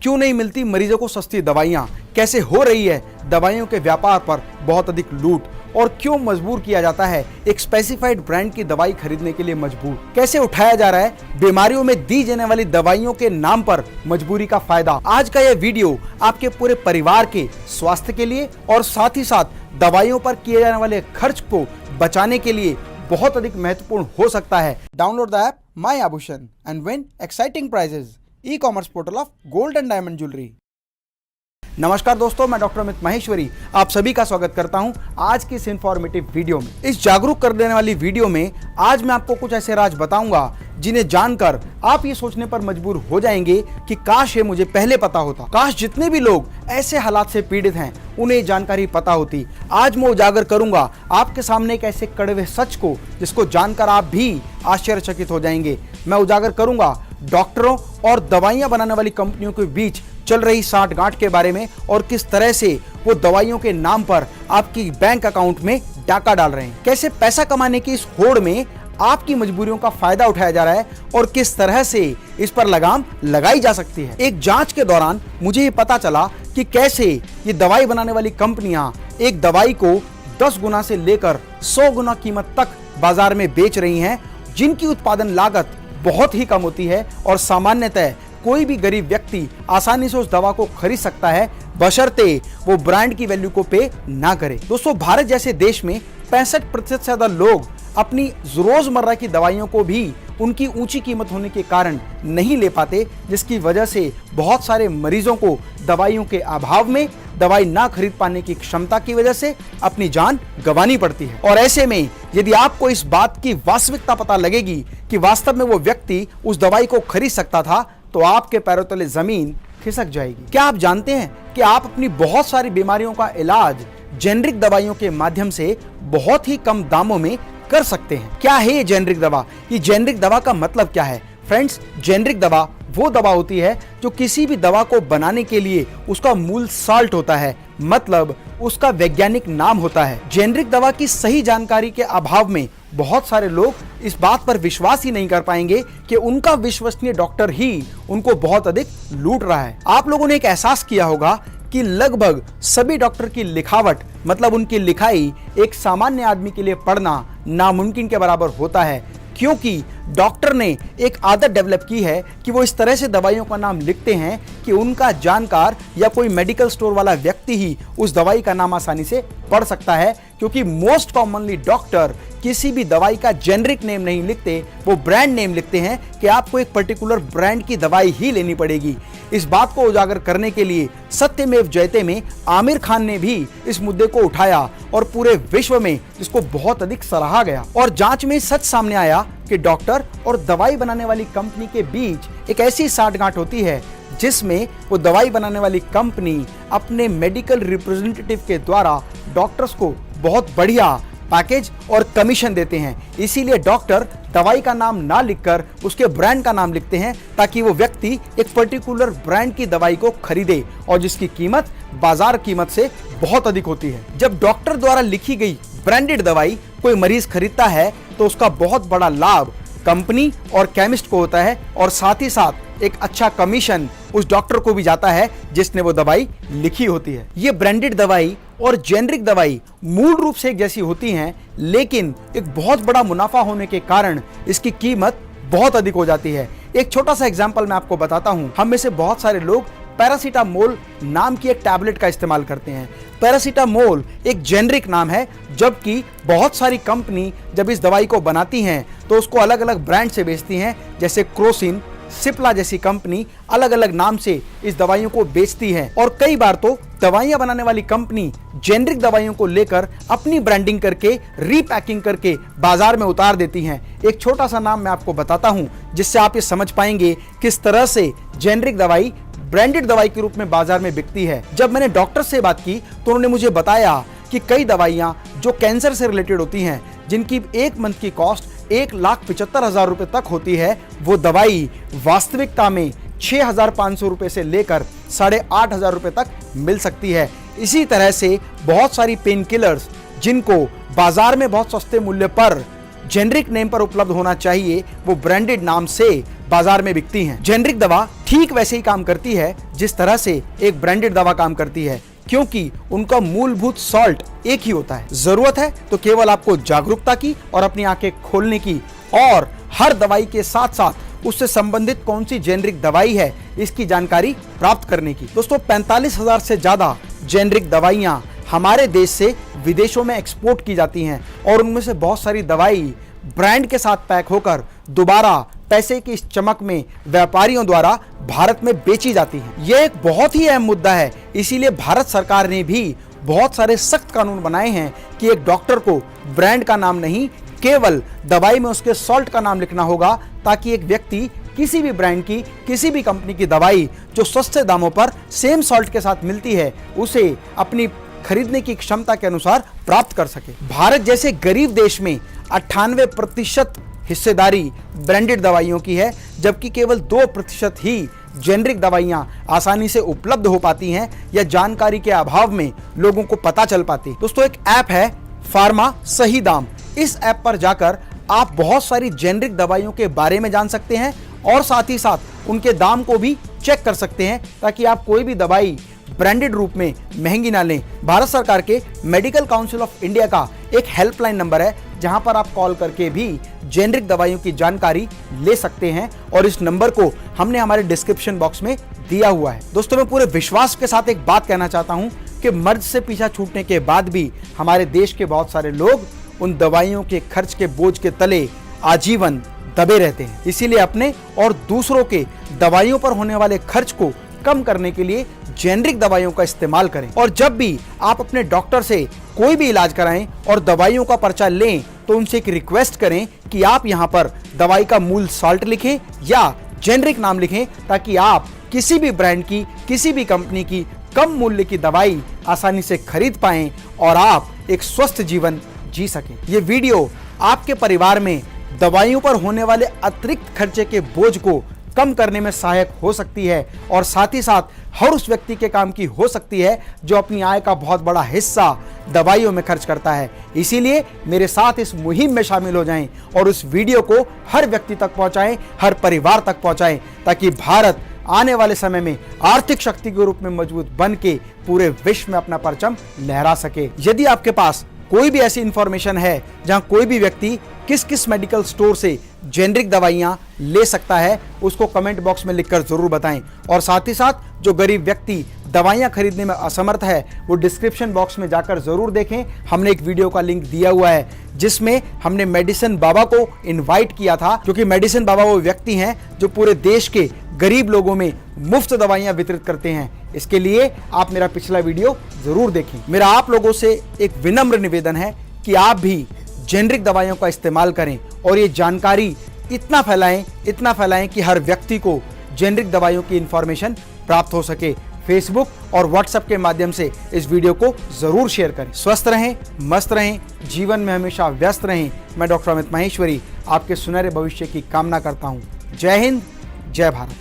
क्यों नहीं मिलती मरीजों को सस्ती दवाइयाँ, कैसे हो रही है दवाइयों के व्यापार पर बहुत अधिक लूट, और क्यों मजबूर किया जाता है एक स्पेसिफाइड ब्रांड की दवाई खरीदने के लिए मजबूर, कैसे उठाया जा रहा है बीमारियों में दी जाने वाली दवाइयों के नाम पर मजबूरी का फायदा। आज का यह वीडियो आपके पूरे परिवार के स्वास्थ्य के लिए और साथ ही साथ दवाइयों पर किए जाने वाले खर्च को बचाने के लिए बहुत अधिक महत्वपूर्ण हो सकता है। Download the app my Abhushan and win exciting prizes, e-commerce portal of gold and diamond jewellery. नमस्कार दोस्तों, मैं डॉक्टर अमित माहेश्वरी आप सभी का स्वागत करता हूं आज की इस इंफॉर्मेटिव वीडियो में। इस जागरूक कर देने वाली वीडियो में आज मैं आपको कुछ ऐसे राज बताऊंगा जिन्हें जानकर आप ये सोचने पर मजबूर हो जाएंगे कि काश ये मुझे पहले पता होता, काश जितने भी लोग ऐसे हालात से पीड़ित हैं उन्हें जानकारी पता होती। आज मैं उजागर करूंगा आपके सामने एक ऐसे कड़वे सच को जिसको जानकर आप भी आश्चर्यचकित हो जाएंगे। मैं उजागर करूंगा डॉक्टरों और दवाइयां बनाने वाली कंपनियों के बीच चल रही साठगांठ के बारे में और किस तरह से वो दवाइयों के नाम पर आपकी बैंक अकाउंट में डाका डाल रहे हैं, कैसे पैसा कमाने की इस होड़ में आपकी मजबूरियों का फायदा उठाया जा रहा है और किस तरह से इस पर लगाम लगाई जा सकती है। एक जांच के दौरान मुझे ये पता चला कि कैसे ये दवाई बनाने वाली कंपनियां एक दवाई को 10 गुना से लेकर 100 गुना कीमत तक बाजार में बेच रही हैं, जिनकी उत्पादन लागत बहुत ही कम होती है और सामान्यतः कोई भी गरीब व्यक्ति आसानी से उस दवा को खरीद सकता है, बशर्ते वो ब्रांड की वैल्यू को पे ना करे। दोस्तों, भारत जैसे देश में 65% से ज्यादा लोग अपनी रोजमर्रा की दवाइयों को भी उनकी ऊंची कीमत होने के कारण नहीं ले पाते, जिसकी वजह से बहुत सारे मरीजों को दवाइयों के अभाव में दवाई ना खरीद पाने की क्षमता की वजह से अपनी जान गंवानी पड़ती है। और ऐसे में यदि आपको इस बात की वास्तविकता पता लगेगी कि वास्तव में वो व्यक्ति उस दवाई को खरीद सकता था, तो आपके पैरों तले जमीन खिसक जाएगी। क्या आप जानते हैं कि आप अपनी बहुत सारी बीमारियों का इलाज जेनरिक दवाइयों के माध्यम से बहुत ही कम दामों में कर सकते हैं? क्या है ये जेनरिक दवा? ये जेनरिक दवा का मतलब क्या है? फ्रेंड्स, जेनरिक दवा वो दवा होती है जो किसी भी दवा को बनाने के लिए उसका मूल साल्ट होता है, मतलब उसका वैज्ञानिक नाम होता है। जेनरिक दवा की सही जानकारी के अभाव में बहुत सारे लोग इस बात पर विश्वास ही नहीं कर पाएंगे कि उनका विश्वसनीय डॉक्टर ही उनको बहुत अधिक लूट रहा है। आप लोगों ने एक एहसास किया होगा कि लगभग सभी डॉक्टर की लिखावट, मतलब उनकी लिखाई, एक सामान्य आदमी के लिए पढ़ना नामुमकिन के बराबर होता है, क्योंकि डॉक्टर ने एक आदत डेवलप की है कि वो इस तरह से दवाइयों का नाम लिखते हैं कि उनका जानकार या कोई मेडिकल स्टोर वाला व्यक्ति ही उस दवाई का नाम आसानी से पढ़ सकता है, क्योंकि मोस्ट कॉमनली डॉक्टर किसी भी दवाई का जेनरिक नेम नहीं लिखते, वो ब्रांड नेम लिखते हैं कि आपको एक पर्टिकुलर ब्रांड की दवाई ही लेनी पड़ेगी। इस बात को उजागर करने के लिए सत्यमेव जयते में आमिर खान ने भी इस मुद्दे को उठाया और पूरे विश्व में इसको बहुत अधिक सराहा गया। और जांच में सच सामने आया कि डॉक्टर और दवाई बनाने वाली कंपनी के बीच एक ऐसी साठगांठ होती है जिसमें वो दवाई बनाने वाली कंपनी अपने मेडिकल रिप्रेजेंटेटिव के द्वारा डॉक्टर्स को बहुत बढ़िया पैकेज और कमीशन देते हैं। इसीलिए डॉक्टर दवाई का नाम ना लिखकर उसके ब्रांड का नाम लिखते हैं, ताकि वो व्यक्ति एक पर्टिकुलर ब्रांड की दवाई को खरीदे और जिसकी कीमत बाजार कीमत से बहुत अधिक होती है। जब डॉक्टर द्वारा लिखी गई ब्रांडेड दवाई कोई मरीज खरीदता है तो उसका बहुत बड़ा लाभ कंपनी और केमिस्ट को होता है, और साथ ही साथ एक अच्छा कमीशन उस डॉक्टर को भी जाता है जिसने वो दवाई लिखी होती है। ये ब्रांडेड दवाई और जेनरिक दवाई मूल रूप से एक जैसी होती हैं, लेकिन एक बहुत बड़ा मुनाफा होने के कारण इसकी कीमत बहुत अधिक हो जाती है। एक छोटा सा एग्जांपल मैं आपको बताता हूं। हम में से बहुत सारे लोग पैरासीटामोल नाम की एक टैबलेट का इस्तेमाल करते हैं। पैरासीटामोल एक जेनरिक नाम है, जबकि बहुत सारी कंपनी जब इस दवाई को बनाती हैं तो उसको अलग अलग ब्रांड से बेचती हैं, जैसे क्रोसिन, सिप्ला जैसी कंपनी अलग अलग नाम से इस दवाइयों को बेचती है। और कई बार तो दवाइयां बनाने वाली कंपनी जेनरिक दवाइयों को लेकर अपनी ब्रांडिंग करके रीपैकिंग करके बाजार में उतार देती हैं। एक छोटा सा नाम मैं आपको बताता हूं जिससे आप ये समझ पाएंगे किस तरह से जेनरिक दवाई ब्रांडेड दवाई के रूप में बाजार में बिकती है। जब मैंने डॉक्टर से बात की तो उन्होंने मुझे बताया कि कई दवाइयां जो कैंसर से रिलेटेड होती हैं, जिनकी एक मंथ की कॉस्ट 1,75,000 रुपए तक होती है, वो दवाई वास्तविकता में 6,500 रुपए से लेकर 8,500 रुपए तक मिल सकती है। इसी तरह से बहुत सारी पेन किलर्स जिनको बाजार में बहुत सस्ते मूल्य पर जेनरिक नेम पर उपलब्ध होना चाहिए वो ब्रांडेड नाम से बाजार में बिकती हैं। जेनरिक दवा ठीक वैसे ही काम करती है जिस तरह से एक ब्रांडेड दवा काम करती है, क्योंकि उनका मूलभूत सॉल्ट एक ही होता है। जरूरत है तो केवल आपको जागरूकता की और अपनी आंखें खोलने की, और हर दवाई के साथ साथ उससे संबंधित कौन सी जेनरिक दवाई है इसकी जानकारी प्राप्त करने की। दोस्तों 45,000 से ज्यादा जेनरिक दवाइयां हमारे देश से विदेशों में एक्सपोर्ट की जाती हैं, और उनमें से बहुत सारी दवाई ब्रांड के साथ पैक होकर दोबारा पैसे की इस चमक में व्यापारियों द्वारा भारत में बेची जाती है। यह एक बहुत ही अहम मुद्दा है, इसीलिए भारत सरकार ने भी बहुत सारे सख्त कानून बनाए हैं कि एक डॉक्टर को ब्रांड का नाम नहीं, केवल दवाई में उसके सॉल्ट का नाम लिखना होगा, ताकि एक व्यक्ति किसी भी ब्रांड की, किसी भी कंपनी की दवाई जो सस्ते दामों पर सेम सॉल्ट के साथ मिलती है, उसे अपनी खरीदने की क्षमता के अनुसार प्राप्त कर सके। भारत जैसे गरीब देश में 98% हिस्सेदारी ब्रांडेड दवाइयों की है, जबकि केवल 2% ही जेनरिक दवाइयां आसानी से उपलब्ध हो पाती हैं या जानकारी के अभाव में लोगों को पता चल पाती। दोस्तों एक ऐप है फार्मा सही दाम। इस ऐप पर जाकर आप बहुत सारी जेनरिक दवाइयों के बारे में जान सकते हैं और साथ ही साथ उनके दाम को भी चेक कर सकते हैं, ताकि आप कोई भी दवाई ब्रांडेड रूप में महंगी ना लें। भारत सरकार के मेडिकल काउंसिल ऑफ इंडिया का एक हेल्पलाइन नंबर है, जहां पर आप कॉल करके भी जेनरिक दवाइयों की जानकारी ले सकते हैं, और इस नंबर को हमने हमारे डिस्क्रिप्शन बॉक्स में दिया हुआ है। दोस्तों मैं पूरे विश्वास के साथ एक बात कहना चाहता हूं कि मर्ज से पीछा छूटने के बाद भी हमारे देश के बहुत सारे लोग उन दवाइयों के खर्च के बोझ के तले आजीवन दबे रहते हैं। इसीलिए अपने और दूसरों के दवाइयों पर होने वाले खर्च को कम करने के लिए जेनरिक दवाइयों का इस्तेमाल करें। और जब भी आप अपने डॉक्टर से कोई भी इलाज कराएं और दवाइयों का पर्चा लें, तो उनसे एक रिक्वेस्ट करें कि आप यहां पर दवाई का मूल सॉल्ट लिखें या जेनरिक नाम लिखें, ताकि आप किसी भी ब्रांड की, किसी भी कंपनी की कम मूल्य की दवाई आसानी से खरीद पाएं और आप एक स्वस्थ जीवन जी सकें। ये वीडियो आपके परिवार में दवाइयों पर होने वाले अतिरिक्त खर्चे के बोझ को कम करने में सहायक हो सकती है, और साथ ही साथ हर उस व्यक्ति के काम की हो सकती है जो अपनी आय का बहुत बड़ा हिस्सा दवाइयों में खर्च करता है। इसीलिए मेरे साथ इस मुहिम में शामिल हो जाएं और उस वीडियो को हर व्यक्ति तक पहुंचाएं, हर परिवार तक पहुंचाएं, ताकि भारत आने वाले समय में आर्थिक शक्ति के रूप में मजबूत बन के पूरे विश्व में अपना परचम लहरा सके। यदि आपके पास कोई भी ऐसी इंफॉर्मेशन है जहां कोई भी व्यक्ति किस किस मेडिकल स्टोर से जेनरिक दवाइयां ले सकता है, उसको कमेंट बॉक्स में लिखकर जरूर बताएं। और साथ ही साथ जो गरीब व्यक्ति दवाइयां खरीदने में असमर्थ है, वो डिस्क्रिप्शन बॉक्स में जाकर जरूर देखें। हमने एक वीडियो का लिंक दिया हुआ है जिसमें हमने मेडिसिन बाबा को इनवाइट किया था, क्योंकि मेडिसिन बाबा वो व्यक्ति हैं जो पूरे देश के गरीब लोगों में मुफ्त दवाइयां वितरित करते हैं। इसके लिए आप मेरा पिछला वीडियो जरूर देखें। मेरा आप लोगों से एक विनम्र निवेदन है कि आप भी जेनरिक दवाइयों का इस्तेमाल करें और ये जानकारी इतना फैलाएं कि हर व्यक्ति को जेनरिक दवाइयों की इंफॉर्मेशन प्राप्त हो सके। फेसबुक और व्हाट्सएप के माध्यम से इस वीडियो को जरूर शेयर करें। स्वस्थ रहें, मस्त रहें, जीवन में हमेशा व्यस्त रहें। मैं डॉक्टर अमित माहेश्वरी आपके सुनहरे भविष्य की कामना करता हूं। जय हिंद, जय भारत।